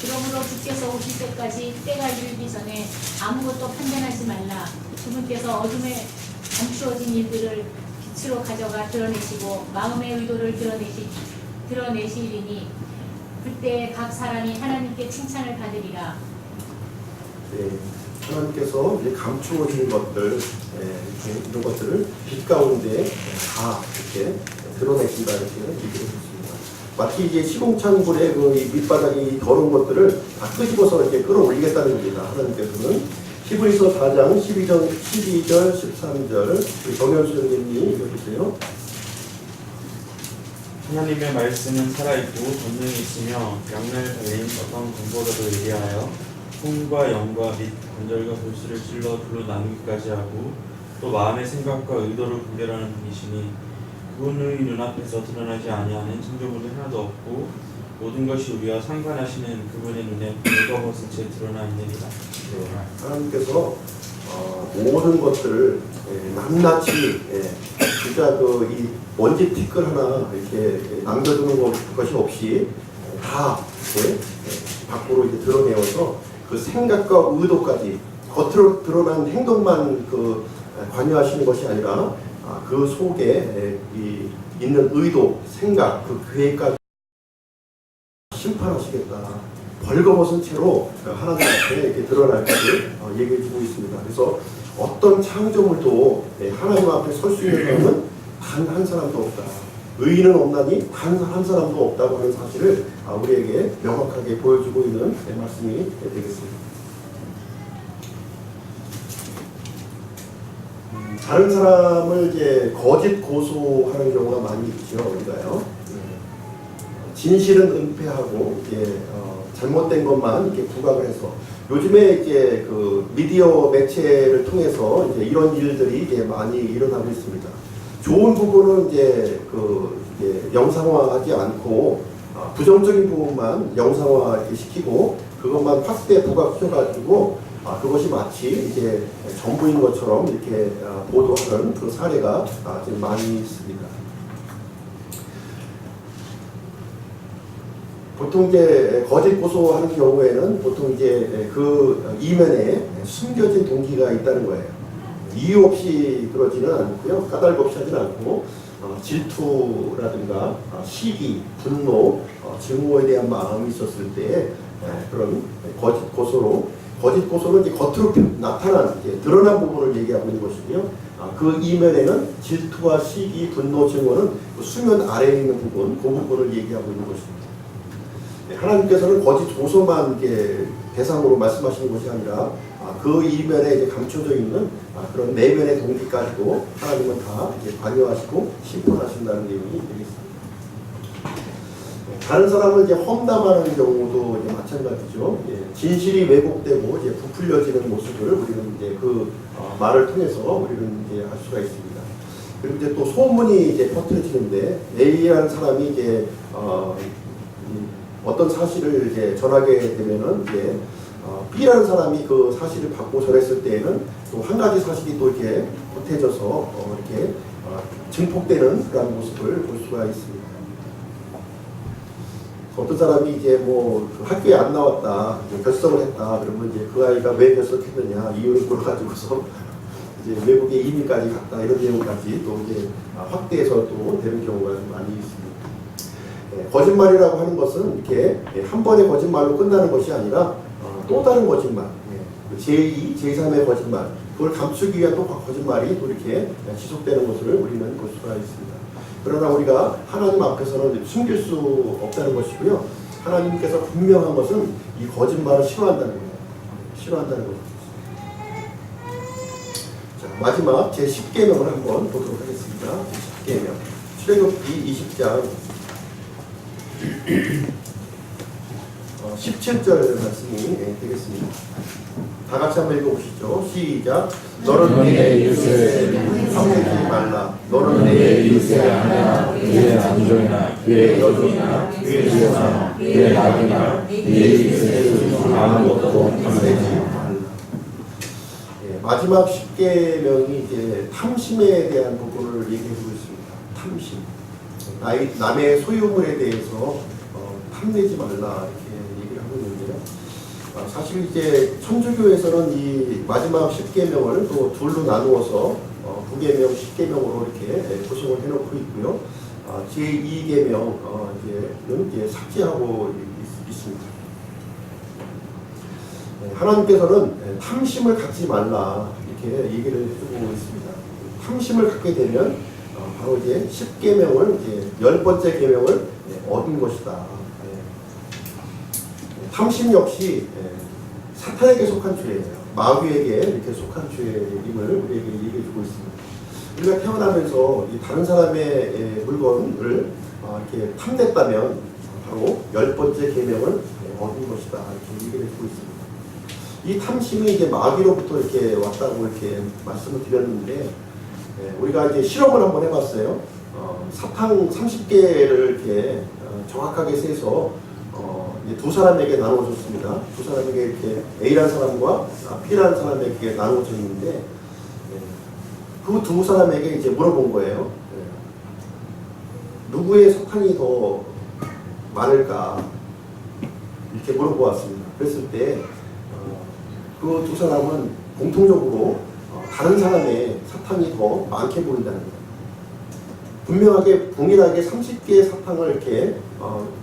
그러므로 주께서 오실 때까지 때가 이르기 전에 아무것도 판단하지 말라. 그분께서 어둠에 감추어진 일들을 빛으로 가져가 드러내시고 마음의 의도를 드러내시리니 그때 각 사람이 하나님께 칭찬을 받으리라. 네, 하나님께서 이제 감추어진 것들, 이런 것들을 빛 가운데 다 이렇게 드러내신다 이렇게 얘기를 했습니다. 마치 이제 시공창불의 그 밑바닥이 더러운 것들을 다 끄집어서 이렇게 끌어올리겠다는 겁니다. 하나님께서는 히브리서 4장 12절, 13절 정현수 선생님이 읽어주세요. 하나님의 말씀은 살아있고 권능이 있으며 양날 달린 어떤 검보다도 예리하여 손과 영과 및 관절과 골수를 찔러 둘로 나누기까지 하고 또 마음의 생각과 의도를 분별하는 분이시니 그분의 눈앞에서 드러나지 아니하는 창조물이 하나도 없고 모든 것이 우리와 상관하시는 그분의 눈에 벌거벗은 채 드러나 있느니라. 하나님께서 모든 것들을 낱낱이 진짜 이 먼지 티끌 하나 이렇게 남겨두는 것이 없이 다 이렇게 밖으로 이제 드러내어서 그 생각과 의도까지 겉으로 드러난 행동만 관여하시는 것이 아니라 그 속에 있는 의도, 생각, 그 계획까지 심판하시겠다. 벌거벗은 채로 하나님 앞에 이렇게 드러날 것을 얘기해주고 있습니다. 그래서 어떤 창조물도 하나님 앞에 설 수 있는 사람은 단 한 사람도 없다. 의인은 없나니 단 한 사람도 없다고 하는 사실을 우리에게 명확하게 보여주고 있는 말씀이 되겠습니다. 다른 사람을 이제 거짓 고소하는 경우가 많이 있죠, 우리가요. 진실은 은폐하고 잘못된 것만 이렇게 부각을 해서 요즘에 이제 그 미디어 매체를 통해서 이제 이런 일들이 이제 많이 일어나고 있습니다. 좋은 부분은 이제 영상화하지 않고 부정적인 부분만 영상화 시키고 그것만 확대 부각시켜가지고 그것이 마치 이제 전부인 것처럼 이렇게 보도하는 그 사례가 지금 많이 있습니다. 보통 이제 거짓 고소하는 경우에는 보통 이제 그 이면에 숨겨진 동기가 있다는 거예요. 이유 없이 그러지는 않고요. 까닭 없이 하지는 않고 질투라든가 시기, 분노, 증오에 대한 마음이 있었을 때 그런 거짓 고소는 이제 겉으로 나타난 드러난 부분을 얘기하고 있는 것이고요. 그 이면에는 질투와 시기, 분노, 증오는 수면 아래에 있는 부분, 그 부분을 얘기하고 있는 것입니다. 하나님께서는 거짓 고소만 대상으로 말씀하시는 것이 아니라 그 이면에 이제 감춰져 있는 그런 내면의 동기까지도 하나님은 다 관여하시고 심판하신다는 내용이 되겠습니다. 다른 사람을 이제 험담하는 경우도 이제 마찬가지죠. 예, 진실이 왜곡되고 이제 부풀려지는 모습을 우리는 이제 그 말을 통해서 우리는 이제 알 수가 있습니다. 그리고 이제 또 소문이 이제 퍼뜨려지는데 A라는 사람이 이제 어떤 사실을 이제 전하게 되면은 이제 B라는 사람이 그 사실을 받고 전했을 때에는 또 한 가지 사실이 또 이렇게 보태져서 이렇게 증폭되는 그런 모습을 볼 수가 있습니다. 어떤 사람이 이제 뭐 학교에 안 나왔다, 결석을 했다, 그러면 이제 그 아이가 왜 결석했느냐 이유를 물어가지고서 이제 외국에 이민까지 갔다 이런 내용까지 또 이제 확대해서 또 되는 경우가 좀 많이 있습니다. 거짓말이라고 하는 것은 이렇게 한 번의 거짓말로 끝나는 것이 아니라 또 다른 거짓말, 제2, 제3의 거짓말, 그걸 감추기 위한 또 거짓말이 또 이렇게 지속되는 것을 우리는 볼 수가 있습니다. 그러나 우리가 하나님 앞에서는 숨길 수 없다는 것이고요. 하나님께서 분명한 것은 이 거짓말을 싫어한다는 거예요. 싫어한다는 거예요. 자, 마지막 제 10계명을 한번 보도록 하겠습니다. 제 10계명. 출애굽기 20장 17절 말씀이 되겠습니다. 다 같이 한번 읽어보시죠. 시작. 너는 내 이웃을 탐내지 말라. 너는 내 이웃의 아내나 그의 남종이나 그의 여종이나 그의 지여나 그의 낙이나 네 이웃의 아무것도 탐내지 말라. 마지막 10계명이 이제 탐심에 대한 부분을 얘기해주고 있습니다. 탐심. 남의 소유물에 대해서 탐내지 말라 이렇게 얘기를 하고 있는데요. 사실 이제 천주교에서는 이 마지막 10계명을 또 둘로 나누어서 9계명, 10계명으로 이렇게 구성을 해놓고 있고요. 제2계명은 이제 삭제하고 있습니다. 하나님께서는 탐심을 갖지 말라 이렇게 얘기를 해주고 있습니다. 탐심을 갖게 되면 바로 이제 10계명을 이제 10번째 계명을 얻은 것이다. 탐심 역시 사탄에게 속한 죄예요. 마귀에게 이렇게 속한 죄임을 우리에게 얘기해주고 있습니다. 우리가 태어나면서 이 다른 사람의 물건을 이렇게 탐냈다면 바로 10번째 계명을 얻은 것이다. 이렇게 얘기를 해주고 있습니다. 이 탐심이 이제 마귀로부터 이렇게 왔다고 이렇게 말씀을 드렸는데 우리가 이제 실험을 한번 해봤어요. 사탕 30개를 이렇게 정확하게 세서 두 사람에게 나눠줬습니다. 두 사람에게 이렇게 A라는 사람과 B라는 사람에게 나눠져 있는데 그 두 사람에게 이제 물어본 거예요. 누구의 사탕이 더 많을까 이렇게 물어보았습니다. 그랬을 때 그 두 사람은 공통적으로 다른 사람의 사탕이 더 많게 보인다는 거예요. 분명하게 동일하게 30개의 사탕을 이렇게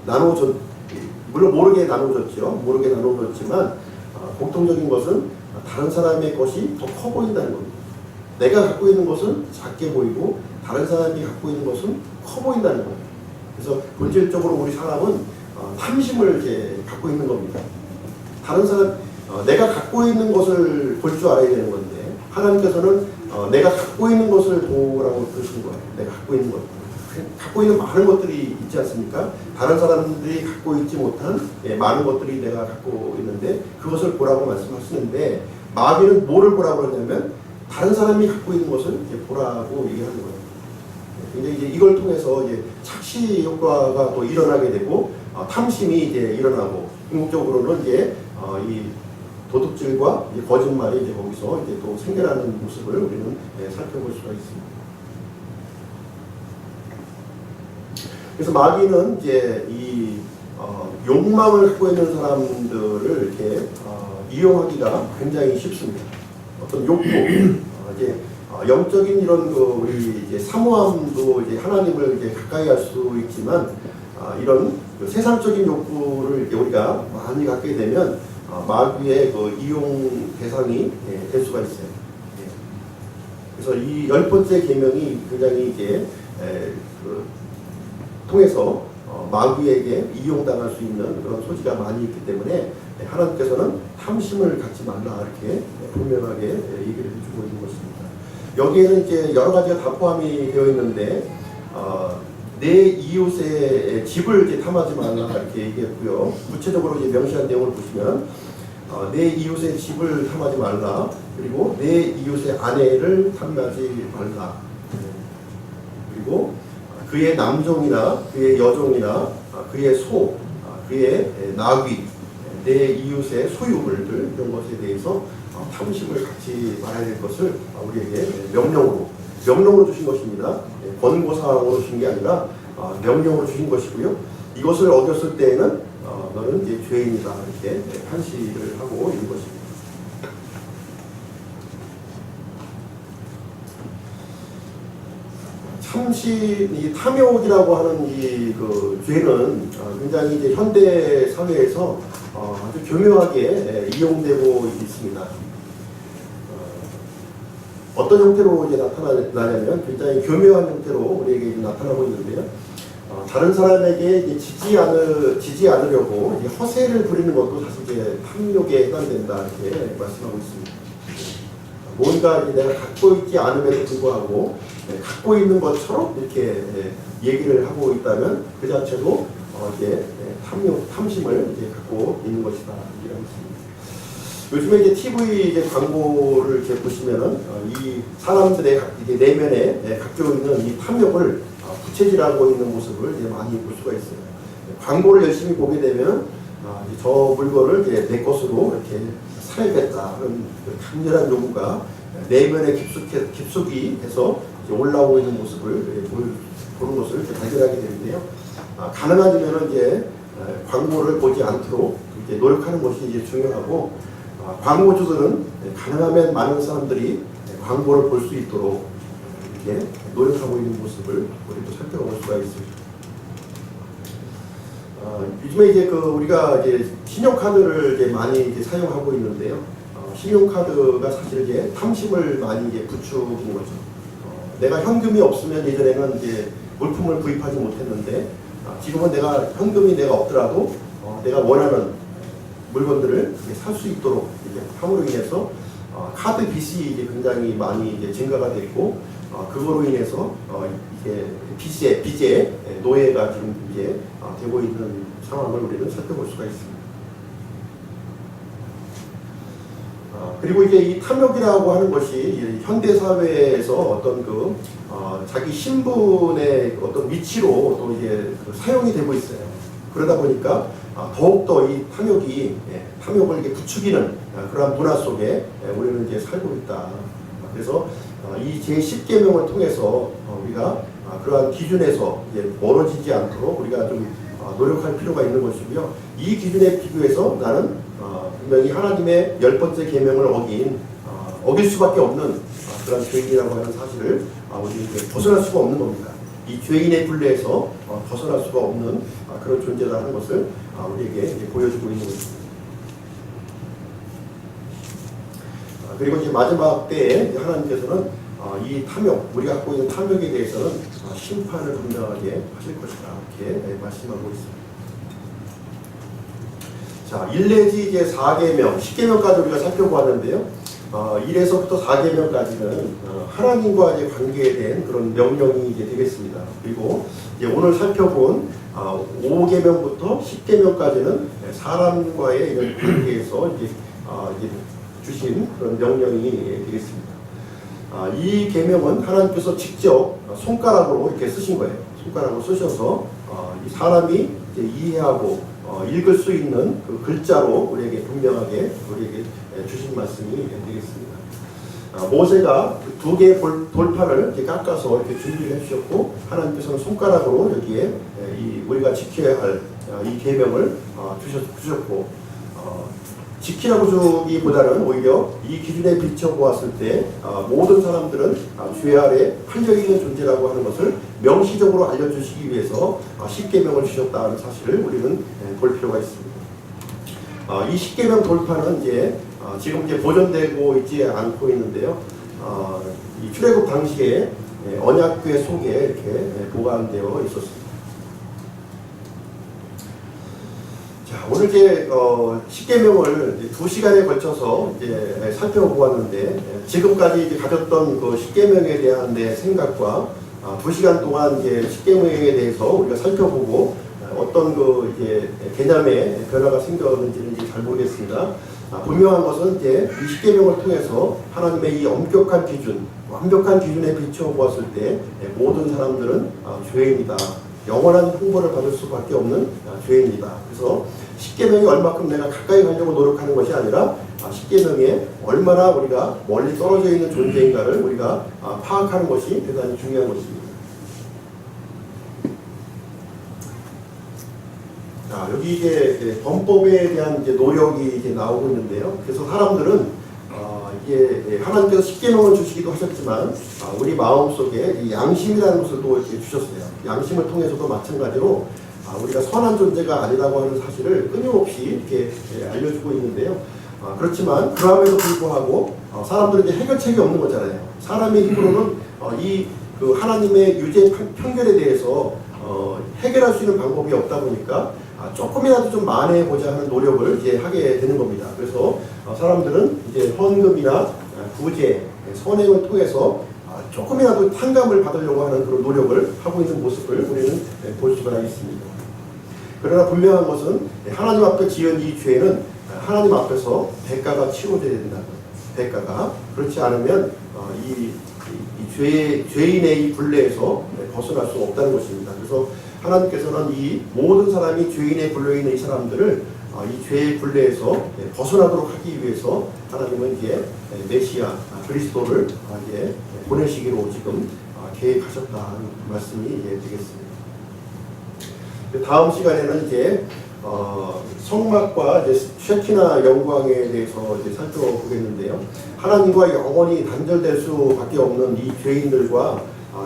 나눠줬, 물론 모르게 나눠줬죠. 모르게 나눠줬지만 공통적인 것은 다른 사람의 것이 더 커 보인다는 겁니다. 내가 갖고 있는 것은 작게 보이고 다른 사람이 갖고 있는 것은 커 보인다는 거예요. 그래서 본질적으로 우리 사람은 탐심을 이제 갖고 있는 겁니다. 다른 사람, 내가 갖고 있는 것을 볼 줄 알아야 되는 건데 하나님께서는 내가 갖고 있는 것을 보라고 그러신 거예요. 내가 갖고 있는 것. 갖고 있는 많은 것들이 있지 않습니까? 다른 사람들이 갖고 있지 못한 많은 것들이 내가 갖고 있는데 그것을 보라고 말씀하시는데 마귀는 뭐를 보라고 그러냐면 다른 사람이 갖고 있는 것을 이제 보라고 얘기하는 거예요. 근데 이제 이걸 통해서 이제 착시 효과가 또 일어나게 되고 탐심이 이제 일어나고 궁극적으로는 이제 이 도둑질과 이제 거짓말이 이제 거기서 이제 또 생겨나는 모습을 우리는 살펴볼 수가 있습니다. 그래서 마귀는 이제 이 욕망을 갖고 있는 사람들을 이렇게 이용하기가 굉장히 쉽습니다. 어떤 욕구, 이제 영적인 이런 우리 이제 사모함도 이제 하나님을 이제 가까이 할 수 있지만 이런 세상적인 욕구를 이제 우리가 많이 갖게 되면 마귀의 그 이용 대상이 될 수가 있어요. 그래서 이 10번째 계명이 굉장히 이제 통해서 마귀에게 이용당할 수 있는 그런 소지가 많이 있기 때문에 하나님께서는 탐심을 갖지 말라 이렇게 분명하게 얘기를 해주고 있는 것입니다. 여기에는 이제 여러 가지가 다 포함이 되어 있는데 내 이웃의 집을 이제 탐하지 말라 이렇게 얘기했고요. 구체적으로 이제 명시한 내용을 보시면 내 이웃의 집을 탐하지 말라. 그리고 내 이웃의 아내를 탐하지 말라. 그리고 그의 남종이나 그의 여종이나 그의 소, 그의 나귀, 내 이웃의 소유물들 이런 것에 대해서 탐심을 갖지 말아야 될 것을 우리에게 명령으로 주신 것입니다. 권고사항으로 주신 게 아니라 명령으로 주신 것이고요. 이것을 어겼을 때에는 너는 이제 죄인이다 이렇게 판시를 하고 있는 것입니다. 이 탐욕이라고 하는 그 죄는 굉장히 이제 현대 사회에서 아주 교묘하게 이용되고 있습니다. 어떤 형태로 이제 나타나냐면 굉장히 교묘한 형태로 우리에게 이제 나타나고 있는데요. 다른 사람에게 이제 지지 않으려고 이제 허세를 부리는 것도 사실 이제 탐욕에 해당된다 이렇게 말씀하고 있습니다. 뭔가 이제 내가 갖고 있지 않음에도 불구하고 갖고 있는 것처럼 이렇게 얘기를 하고 있다면 그 자체도 이제 탐심을 이제 갖고 있는 것이다 이라고 있습니다. 요즘에 이제 TV 이제 광고를 이렇게 보시면은 이 사람들의 이제 내면에 갖고 있는 이 탐욕을 부채질하고 있는 모습을 이제 많이 볼 수가 있어요. 광고를 열심히 보게 되면 이제 저 물건을 이제 내 것으로 이렇게 사야겠다 하는 강렬한 요구가 내면에 깊숙이 해서 올라오고 있는 모습을 보는 것을 이렇게 발견하게 되는데요. 가능하면 이제 광고를 보지 않도록 이제 노력하는 것이 이제 중요하고, 광고주들은 가능하면 많은 사람들이 광고를 볼 수 있도록 이렇게 노력하고 있는 모습을 우리도 살펴볼 수가 있습니다. 요즘에 이제 우리가 이제 신용카드를 이제 많이 이제 사용하고 있는데요. 신용카드가 사실 이제 탐심을 많이 이제 부추기는 거죠. 내가 현금이 없으면 예전에는 이제 물품을 구입하지 못했는데, 지금은 내가 현금이 내가 없더라도 내가 원하는 물건들을 살 수 있도록 이제 함으로 인해서 카드 빚이 이제 굉장히 많이 이제 증가가 됐고, 그거로 인해서 이게 빚의 노예가 지금 이제 되고 있는 상황을 우리는 살펴볼 수가 있습니다. 그리고 이제 이 탐욕이라고 하는 것이 현대 사회에서 어떤 자기 신분의 어떤 위치로 또 이제 사용이 되고 있어요. 그러다 보니까 더욱더 이 탐욕을 이렇게 부추기는 그러한 문화 속에 우리는 이제 살고 있다. 그래서 이 제10계명을 통해서 우리가 그러한 기준에서 이제 멀어지지 않도록 우리가 좀 노력할 필요가 있는 것이고요. 이 기준에 비교해서 나는 분명히 하나님의 10번째 계명을 어길 수밖에 없는 그런 죄인이라고 하는 사실을 우리 이제 벗어날 수가 없는 겁니다. 이 죄인의 분례에서 벗어날 수가 없는 그런 존재라는 것을 우리에게 이제 보여주고 있는 것입니다. 그리고 이제 마지막 때에 하나님께서는 이 탐욕, 우리가 갖고 있는 탐욕에 대해서는 심판을 분명하게 하실 것이다 이렇게 말씀하고 있습니다. 자, 1 내지 이제 4계명, 10계명까지 우리가 살펴보았는데요. 1에서부터 4계명까지는 하나님과 이제 관계에 대한 그런 명령이 이제 되겠습니다. 그리고 이제 오늘 살펴본 5계명부터 10계명까지는 사람과의 이런 관계에서 이제 주신 그런 명령이 되겠습니다. 이 계명은 하나님께서 직접 손가락으로 이렇게 쓰신 거예요. 손가락으로 쓰셔서 이 사람이 이제 이해하고 읽을 수 있는 그 글자로 우리에게 분명하게 우리에게 주신 말씀이 되겠습니다. 모세가 2개의 돌판을 이렇게 깎아서 이렇게 준비를 해주셨고, 하나님께서는 손가락으로 여기에 우리가 지켜야 할 이 계명을 주셨고, 지키라고 주기보다는 오히려 이 기준에 비춰보았을 때 모든 사람들은 죄 아래 팔려있는 존재라고 하는 것을 명시적으로 알려주시기 위해서 10계명을 주셨다는 사실을 우리는 볼 필요가 있습니다. 이 10계명 돌파는 이제 지금 이제 보존되고 있지 않고 있는데요. 이 출애굽 당시에 언약궤 속에 이렇게 보관되어 있었습니다. 자, 오늘 이제 10계명을 2시간에 걸쳐서 이제 살펴보았는데, 지금까지 이제 가졌던 그 10계명에 대한 내 생각과 2시간 동안 이제 십계명에 대해서 우리가 살펴보고 어떤 그 이제 개념의 변화가 생겼는지는 이제 잘 모르겠습니다. 분명한 것은 이제 이 십계명을 통해서 하나님의 이 엄격한 기준, 완벽한 기준에 비추어 보았을 때 모든 사람들은 죄인이다. 영원한 형벌을 받을 수밖에 없는 죄인이다. 그래서 십계명이 얼마큼 내가 가까이 가려고 노력하는 것이 아니라 십계명에 얼마나 우리가 멀리 떨어져 있는 존재인가를 우리가 파악하는 것이 대단히 중요한 것입니다. 자, 여기 이제 범법에 대한 이제 노력이 이제 나오고 있는데요. 그래서 사람들은 이게 하나님께서 십계명을 주시기도 하셨지만 우리 마음속에 이 양심이라는 것을 또 이렇게 주셨어요. 양심을 통해서도 마찬가지로 우리가 선한 존재가 아니라고 하는 사실을 끊임없이 이렇게 알려주고 있는데요. 그렇지만 그럼에도 불구하고 사람들은 이제 해결책이 없는 거잖아요. 사람의 힘으로는 이 그 하나님의 유죄 판결에 대해서 해결할 수 있는 방법이 없다 보니까 조금이라도 좀 만회해보자 하는 노력을 이제 하게 되는 겁니다. 그래서 사람들은 이제 헌금이나 구제, 선행을 통해서 조금이라도 탕감을 받으려고 하는 그런 노력을 하고 있는 모습을 우리는 볼 수가 있습니다. 그러나 분명한 것은 하나님 앞에 지은 이 죄는 하나님 앞에서 대가가 치러져야 된다는 거예요. 대가가. 그렇지 않으면 이 죄인의 이 굴레에서 벗어날 수 없다는 것입니다. 그래서 하나님께서는 이 모든 사람이 죄인에 굴려있는 이 사람들을 이 죄의 굴레에서 벗어나도록 하기 위해서 하나님은 이제 메시아 그리스도를 이제 보내시기로 지금 계획하셨다는 말씀이 이제 되겠습니다. 다음 시간에는 이제 성막과 이제 쉐키나 영광에 대해서 이제 살펴보겠는데요. 하나님과 영원히 단절될 수밖에 없는 이 죄인들과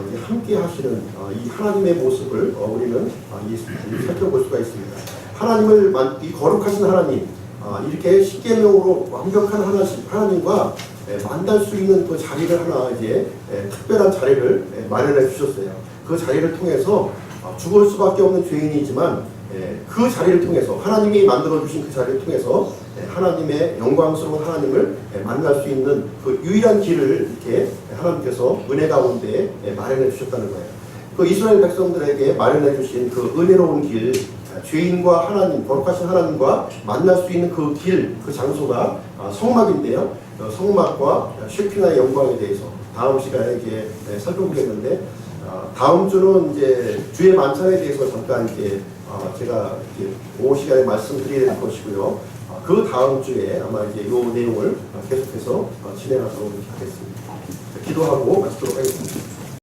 이제 함께 하시는 이 하나님의 모습을 우리는 살펴볼 수가 있습니다. 하나님을 이 거룩하신 하나님, 이렇게 십계명으로 완벽한 하나님과 만날 수 있는 그 자리를 하나 이제 특별한 자리를 마련해 주셨어요. 그 자리를 통해서 죽을 수밖에 없는 죄인이지만 그 자리를 통해서 하나님이 만들어 주신 그 자리를 통해서 하나님의 영광스러운 하나님을 만날 수 있는 그 유일한 길을 이렇게 하나님께서 은혜 가운데 마련해 주셨다는 거예요. 그 이스라엘 백성들에게 마련해 주신 그 은혜로운 길, 죄인과 하나님, 거룩하신 하나님과 만날 수 있는 그 길, 그 장소가 성막인데요. 성막과 쉐키나의 영광에 대해서 다음 시간에 이제 살펴보겠는데, 다음 주는 이제 주의 만찬에 대해서 잠깐 이제 제가 이제 오후 시간에 말씀드려야 될 것이고요. 그 다음 주에 아마 이제 이 내용을 계속해서 진행하도록 하겠습니다. 기도하고 마치도록 하겠습니다.